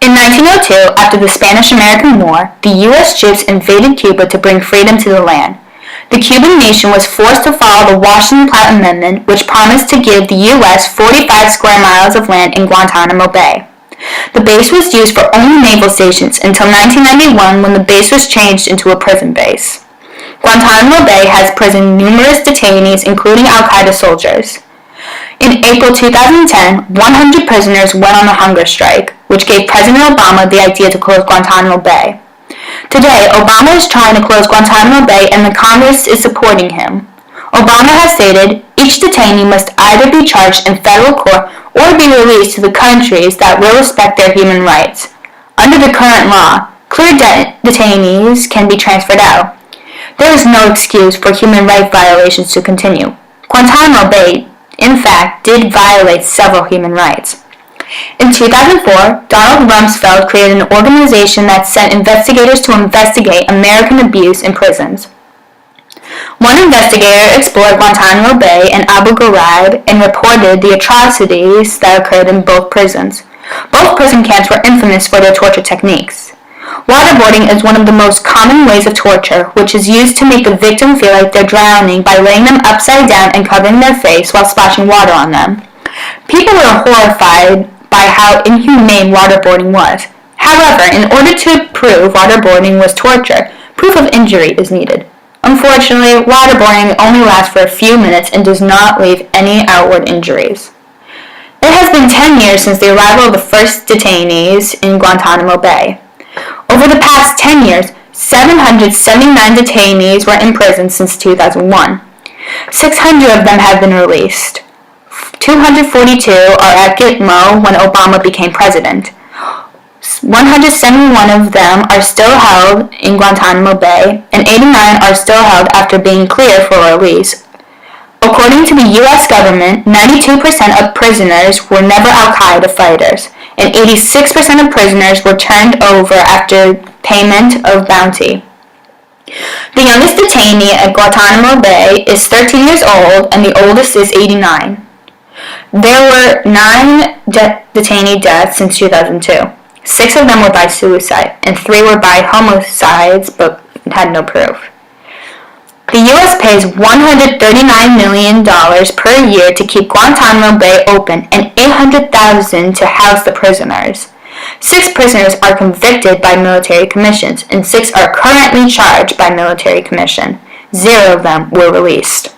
In 1902, after the Spanish-American War, the U.S. troops invaded Cuba to bring freedom to the land. The Cuban nation was forced to follow the Washington-Platt Amendment, which promised to give the U.S. 45 square miles of land in Guantanamo Bay. The base was used for only naval stations until 1991, when the base was changed into a prison base. Guantanamo Bay has imprisoned numerous detainees, including Al-Qaeda soldiers. In April 2010, 100 prisoners went on a hunger strike, which gave President Obama the idea to close Guantanamo Bay. Today, Obama is trying to close Guantanamo Bay, and the Congress is supporting him. Obama has stated, each detainee must either be charged in federal court or be released to the countries that will respect their human rights. Under the current law, clear detainees can be transferred out. There is no excuse for human rights violations to continue. Guantanamo Bay, in fact, did violate several human rights. In 2004, Donald Rumsfeld created an organization that sent investigators to investigate American abuse in prisons. One investigator explored Guantanamo Bay and Abu Ghraib and reported the atrocities that occurred in both prisons. Both prison camps were infamous for their torture techniques. Waterboarding is one of the most common ways of torture, which is used to make the victim feel like they're drowning by laying them upside down and covering their face while splashing water on them. People were horrified by how inhumane waterboarding was. However, in order to prove waterboarding was torture, proof of injury is needed. Unfortunately, waterboarding only lasts for a few minutes and does not leave any outward injuries. It has been 10 years since the arrival of the first detainees in Guantanamo Bay. Over the past 10 years, 779 detainees were in prison since 2001. 600 of them have been released. 242 are at Gitmo when Obama became president. 171 of them are still held in Guantanamo Bay, and 89 are still held after being cleared for release. According to the U.S. government, 92% of prisoners were never Al-Qaeda fighters, and 86% of prisoners were turned over after payment of bounty. The youngest detainee at Guantanamo Bay is 13 years old, and the oldest is 89. There were 9 detainee deaths since 2002. 6 of them were by suicide, and 3 were by homicides but had no proof. The U.S. pays $139 million per year to keep Guantanamo Bay open and $800,000 to house the prisoners. 6 prisoners are convicted by military commissions, and 6 are currently charged by military commission. 0 of them were released.